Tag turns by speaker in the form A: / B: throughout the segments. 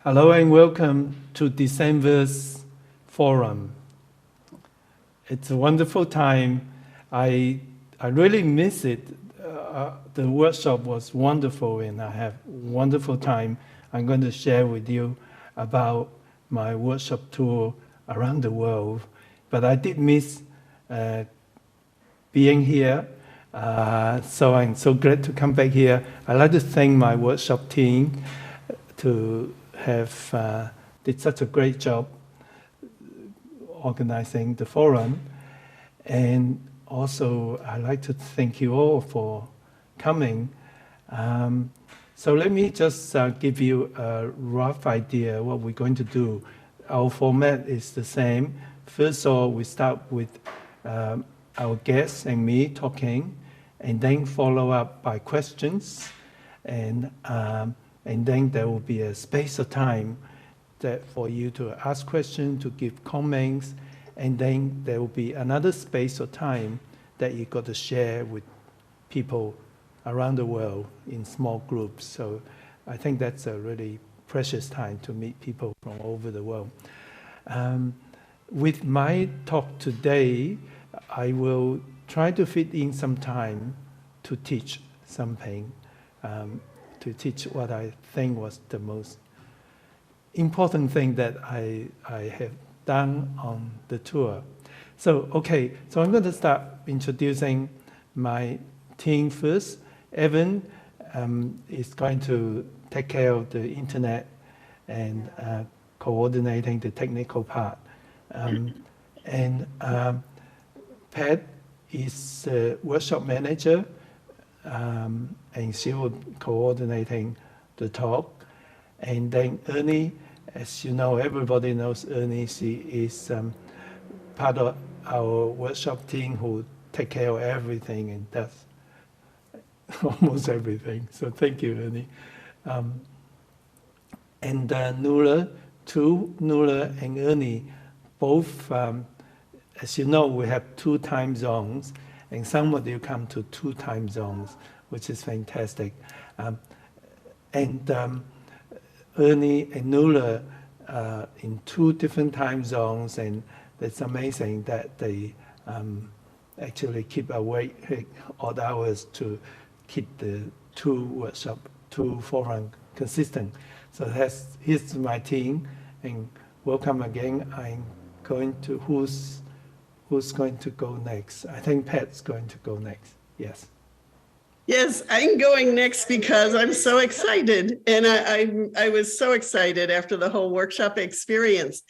A: Hello and welcome to December's forum. It's a wonderful time. I really miss it. The workshop was wonderful and I have wonderful time. I'm going to share with you about my workshop tour around the world. But I did miss being here. So I'm so glad to come back here. I'd like to thank my workshop team to have did such a great job organizing the forum. And also, I'd like to thank you all for coming. So let me just give you a rough idea what we're going to do. Our format is the same. First of all, we start with our guests and me talking, and then follow up by questions. And then there will be a space of time that for you to ask questions, to give comments, and then there will be another space of time that you got to share with people around the world in small groups. So I think that's a really precious time to meet people from all over the world. With my talk today, I will try to fit in some time to teach something, to teach what I think was the most important thing that I have done on the tour. So, okay, so I'm going to start introducing my team first. Evan is going to take care of the internet and coordinating the technical part. And Pat is the workshop manager, and she will coordinating the talk. And then Ernie, as you know, everybody knows Ernie. She is part of our workshop team who take care of everything and does almost everything. So thank you, Ernie. And Nuala and Ernie, both, as you know, we have 2 time zones, and some of you come to 2 time zones, which is fantastic. Ernie and Nuala in 2 different time zones, and it's amazing that they actually keep awake odd hours to keep the 2 forum consistent. So here's my team, and welcome again. I'm going to, who's going to go next? I think Pat's going to go next. Yes.
B: Yes, I'm going next because I'm so excited. And I was so excited after the whole workshop experience.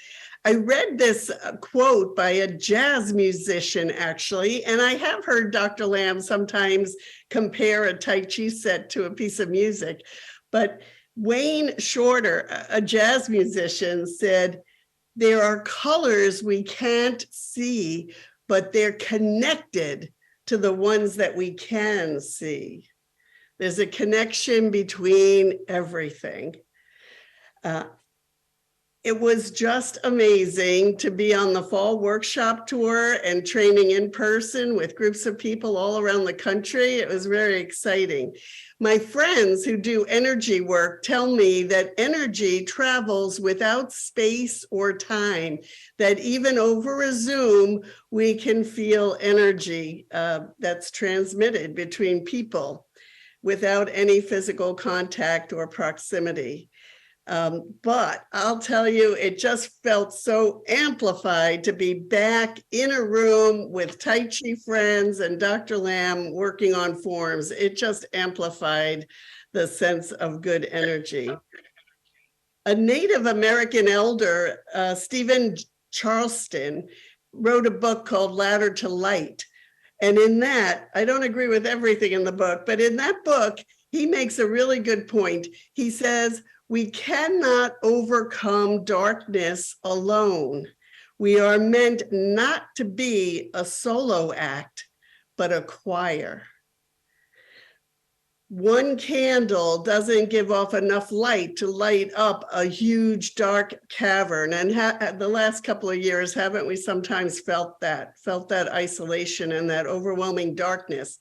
B: I read this quote by a jazz musician, actually, and I have heard Dr. Lamb sometimes compare a Tai Chi set to a piece of music. But Wayne Shorter, a jazz musician, said, "There are colors we can't see, but they're connected to the ones that we can see." There's a connection between everything. It was just amazing to be on the fall workshop tour and training in person with groups of people all around the country. It was very exciting. My friends who do energy work tell me that energy travels without space or time, that even over a Zoom, we can feel energy that's transmitted between people without any physical contact or proximity. But I'll tell you, it just felt so amplified to be back in a room with Tai Chi friends and Dr. Lamb working on forms. It just amplified the sense of good energy. A Native American elder, Stephen Charleston, wrote a book called Ladder to Light. And in that, I don't agree with everything in the book, but in that book, he makes a really good point. He says, we cannot overcome darkness alone. We are meant not to be a solo act, but a choir. One candle doesn't give off enough light to light up a huge dark cavern. And the last couple of years, haven't we sometimes felt that isolation and that overwhelming darkness?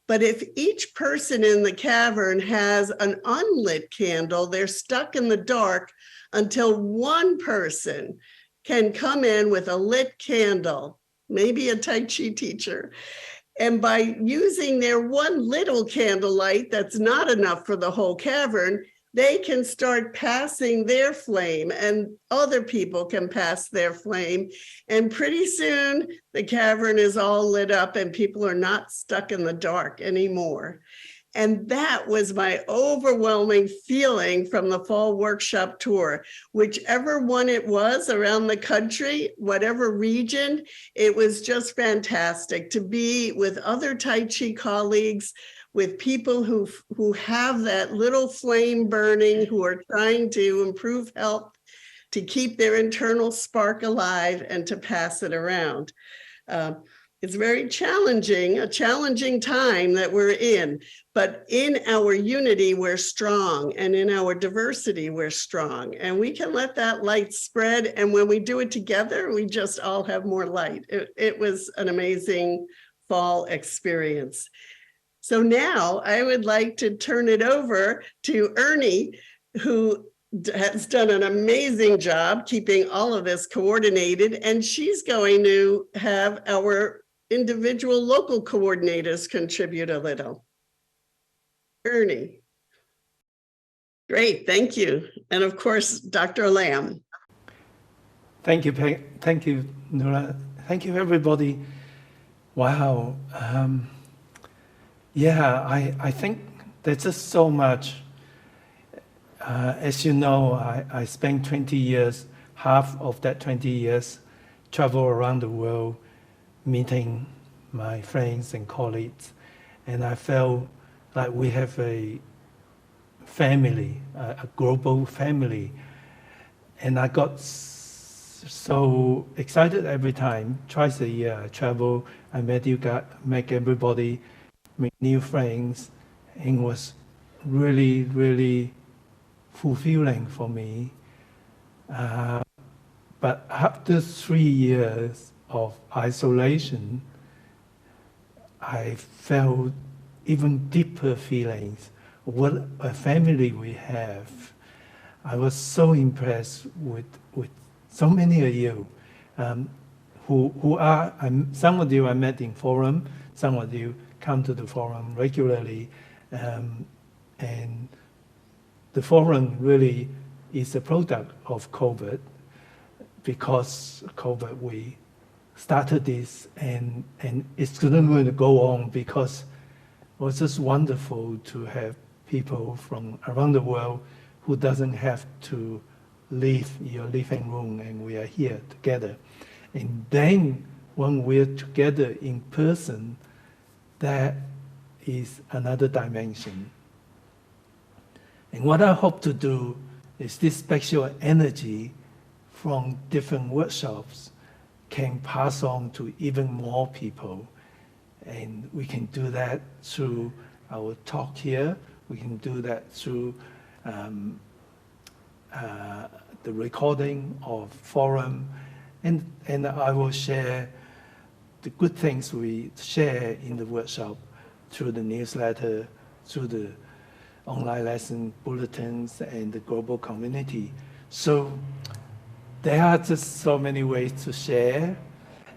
B: But if each person in the cavern has an unlit candle, they're stuck in the dark until one person can come in with a lit candle, maybe a Tai Chi teacher. And by using their one little candlelight that's not enough for the whole cavern, they can start passing their flame and other people can pass their flame. And pretty soon the cavern is all lit up and people are not stuck in the dark anymore. And that was my overwhelming feeling from the fall workshop tour. Whichever one it was around the country, whatever region, it was just fantastic to be with other Tai Chi colleagues, with people who have that little flame burning, who are trying to improve health, to keep their internal spark alive and to pass it around. It's very challenging, a challenging time that we're in, but in our unity, we're strong, and in our diversity, we're strong, and we can let that light spread. And when we do it together, we just all have more light. It was an amazing fall experience. So now I would like to turn it over to Ernie, who has done an amazing job keeping all of this coordinated, and she's going to have our individual local coordinators contribute a little. Ernie. Great, thank you. And of course, Dr. Lamb.
A: Thank you, Peg. Thank you, Nora. Thank you, everybody. Wow. Yeah, I think there's just so much. As you know, I spent 20 years, half of that 20 years, travel around the world, meeting my friends and colleagues, and I felt like we have a family, a global family, and I got so excited every time. Twice a year I travel, I make everybody, make new friends, and it was really, really fulfilling for me. But after 3 years of isolation, I felt even deeper feelings. What a family we have. I was so impressed with so many of you who are, some of you I met in forum, some of you come to the forum regularly, and the forum really is a product of COVID. Because COVID, we started this, and it's going to go on, because it was just wonderful to have people from around the world who doesn't have to leave your living room, and we are here together. And then when we're together in person, that is another dimension. And what I hope to do is this special energy from different workshops can pass on to even more people. And we can do that through our talk here. We can do that through the recording of forum. And I will share the good things we share in the workshop through the newsletter, through the online lesson bulletins, and the global community. So there are just so many ways to share,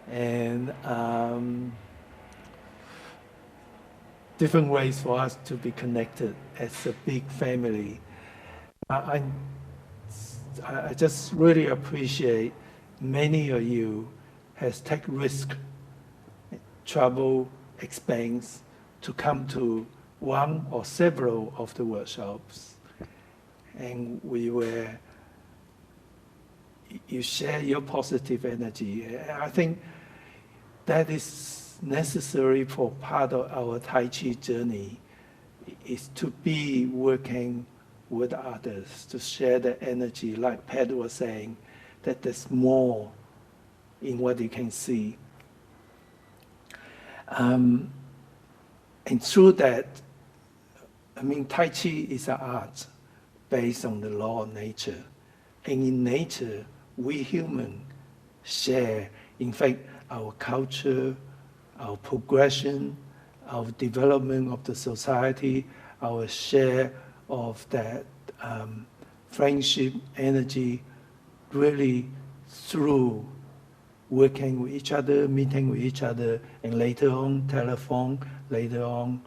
A: and different ways for us to be connected as a big family. I just really appreciate many of you has taken risk, travel, expense to come to one or several of the workshops, and you share your positive energy. I think that is necessary for part of our Tai Chi journey, is to be working with others, to share the energy, like Pat was saying, that there's more in what you can see. And through that, I mean, Tai Chi is an art based on the law of nature. And in nature, we humans share, in fact, our culture, our progression, our development of the society, our share of that friendship, energy, really through working with each other, meeting with each other, and later on telephone, later on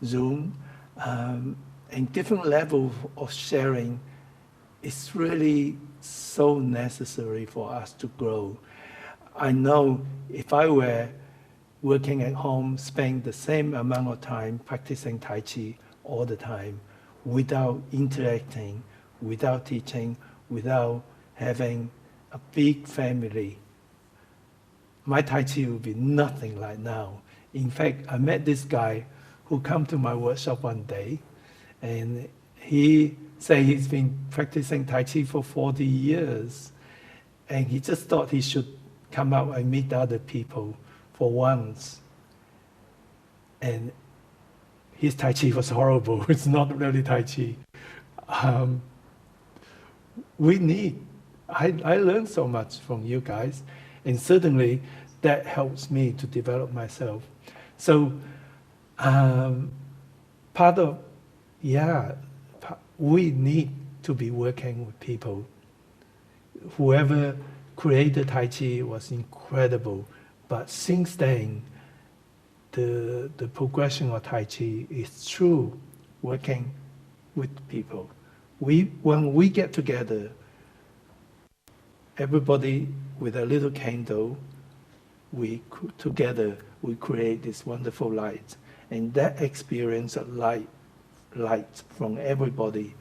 A: Zoom, and different levels of sharing is really so necessary for us to grow. I know if I were working at home, spend the same amount of time practicing Tai Chi all the time, without interacting, without teaching, without having a big family, my Tai Chi would be nothing like now. In fact, I met this guy who come to my workshop one day, and he said he's been practicing Tai Chi for 40 years, and he just thought he should come out and meet other people for once. And his Tai Chi was horrible. It's not really Tai Chi. I learned so much from you guys, and certainly that helps me to develop myself. So we need to be working with people. Whoever created Tai Chi was incredible, but since then, the progression of Tai Chi is through working with people. When we get together, everybody with a little candle, together we create this wonderful light, and that experience of light from everybody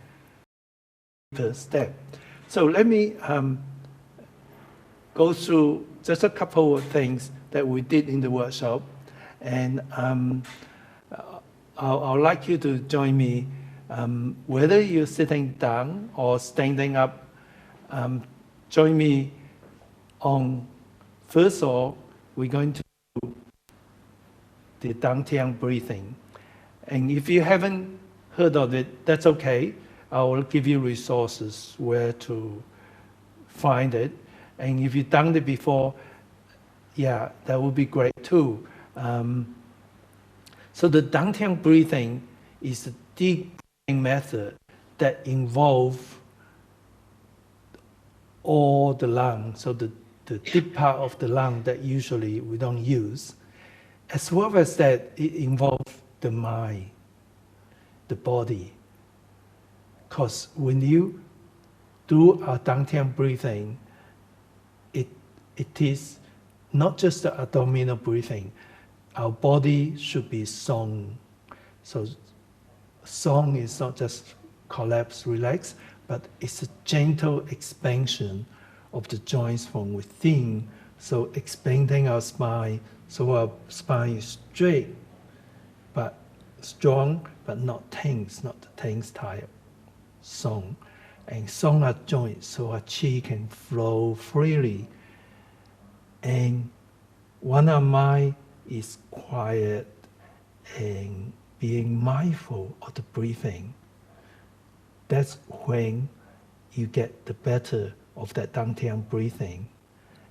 A: per step. So let me go through just a couple of things that we did in the workshop, and I'd like you to join me, whether you're sitting down or standing up. Join me on, first of all, we're going to do the Dantian breathing. And if you haven't heard of it, that's okay. I will give you resources where to find it. And if you've done it before, yeah, that would be great too. So the Dantian breathing is a deep breathing method that involves all the lung, so the deep part of the lung that usually we don't use, as well as that it involves the mind, the body. Because when you do a Dantian breathing, it is not just the abdominal breathing. Our body should be song. So song is not just collapse, relax, but it's a gentle expansion of the joints from within. So expanding our spine, so our spine is straight, but strong, but not tense, not the tense type. Song. And song our joints, so our chi can flow freely. And when our mind is quiet and being mindful of the breathing, that's when you get the better of that Dantian breathing.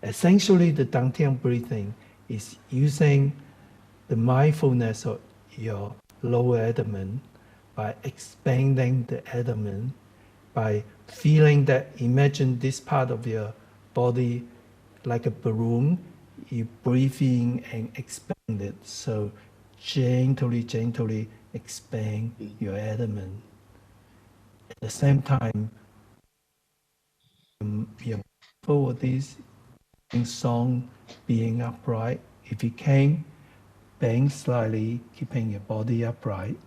A: Essentially, the Dantian breathing is using the mindfulness of your lower abdomen by expanding the abdomen, by feeling that, imagine this part of your body like a balloon, you breathe in and expand it. So gently expand your abdomen. At the same time, you're for this song being upright. If you can, bend slightly, keeping your body upright.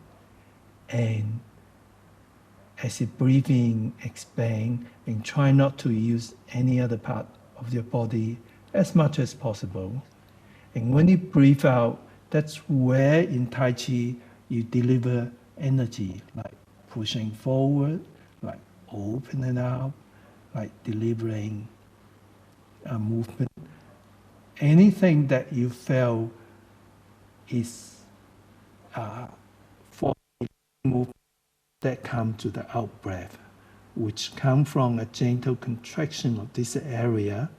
A: And as you breathe in, expand, and try not to use any other part of your body as much as possible. And when you breathe out, that's where in Tai Chi you deliver energy, like pushing forward, like opening up, like delivering a movement. Anything that you feel is for movement that comes to the out breath, which come from a gentle contraction of this area.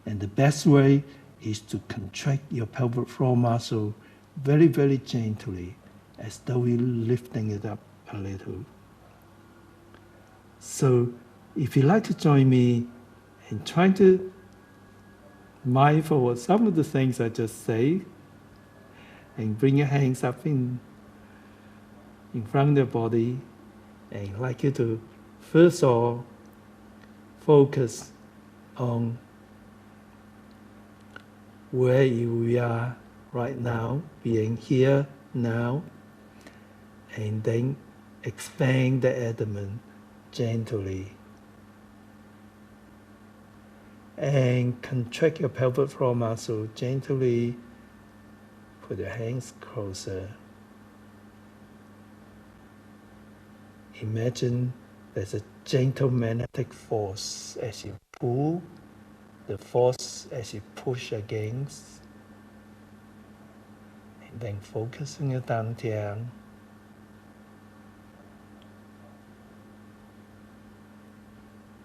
A: And the best way is to contract your pelvic floor muscle very gently, as though you're lifting it up a little. So if you'd like to join me in trying to mindful of some of the things I just say, and bring your hands up in front of the body, and I'd like you to first of all focus on where we are right now, being here now, and then expand the abdomen gently. And contract your pelvic floor muscle gently. Put your hands closer. Imagine there's a gentle magnetic force as you pull, the force as you push against, and then focus on your dantian.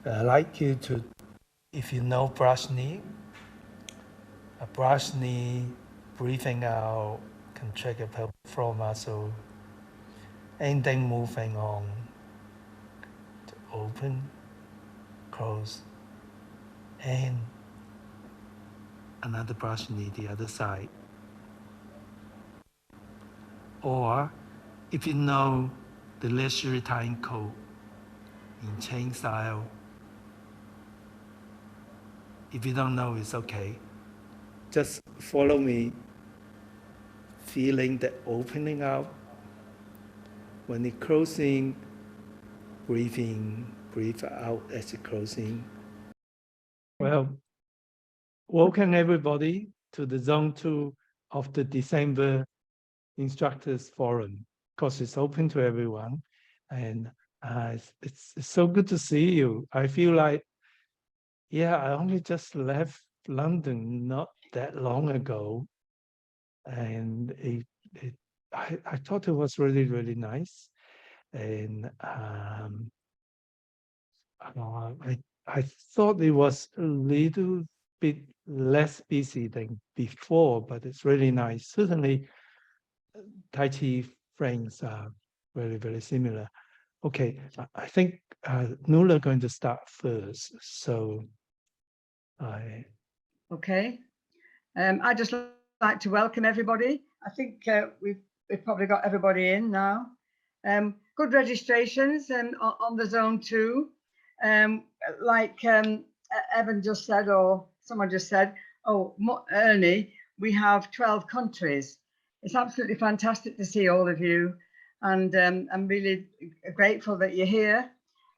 A: I'd like you to, if you know brush knee, a brush knee, breathing out, contract your pelvic floor muscle, and then moving on to open, close, and another brush knee the other side. Or if you know the leisurely tying coat in chain style, if you don't know, it's okay. Just follow me, feeling the opening up. When you're closing, breathe in, breathe out as you're closing. Well, welcome everybody to the Zone 2 of the December Instructors Forum. Of course, it's open to everyone. And it's so good to see you. I feel like, yeah, I only just left London not that long ago. And I thought it was really, really nice. And I thought it was a little bit less busy than before, but it's really nice. Certainly, Tai Chi friends are very, very similar. Okay, I think Nuala going to start first. So
C: Okay. I'd just like to welcome everybody. I think we've probably got everybody in now. Good registrations on the Zone 2. Like Evan just said, or someone just said, oh, Ernie, we have 12 countries. It's absolutely fantastic to see all of you. And I'm really grateful that you're here.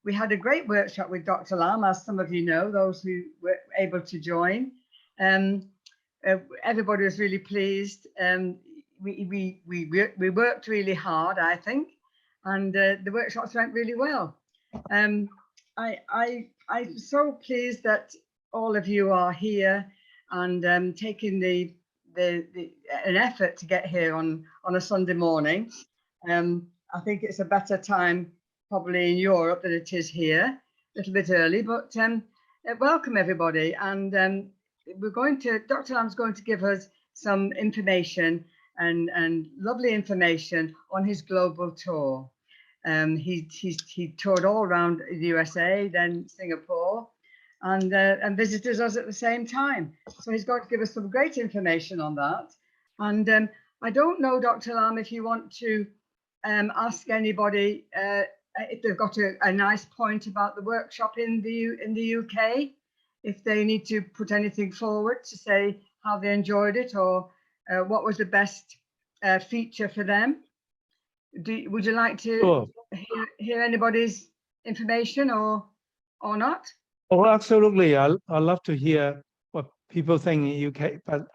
C: We had a great workshop with Dr. Lam, as some of you know, those who were able to join. Everybody was really pleased. We worked really hard, I think, and the workshops went really well. I'm so pleased that all of you are here and taking an effort to get here on a Sunday morning. I think it's a better time probably in Europe than it is here, a little bit early, but welcome everybody. And Dr. Lam's going to give us some information and lovely information on his global tour. He toured all around the USA, then Singapore, and visited us at the same time. So he's going to give us some great information on that. And I don't know, Dr. Lam, if you want to ask anybody if they've got a nice point about the workshop in the UK, if they need to put anything forward to say how they enjoyed it or what was the best feature for them. Would you like to hear anybody's information or not?
A: Oh, absolutely. I love to hear what people think in the UK, but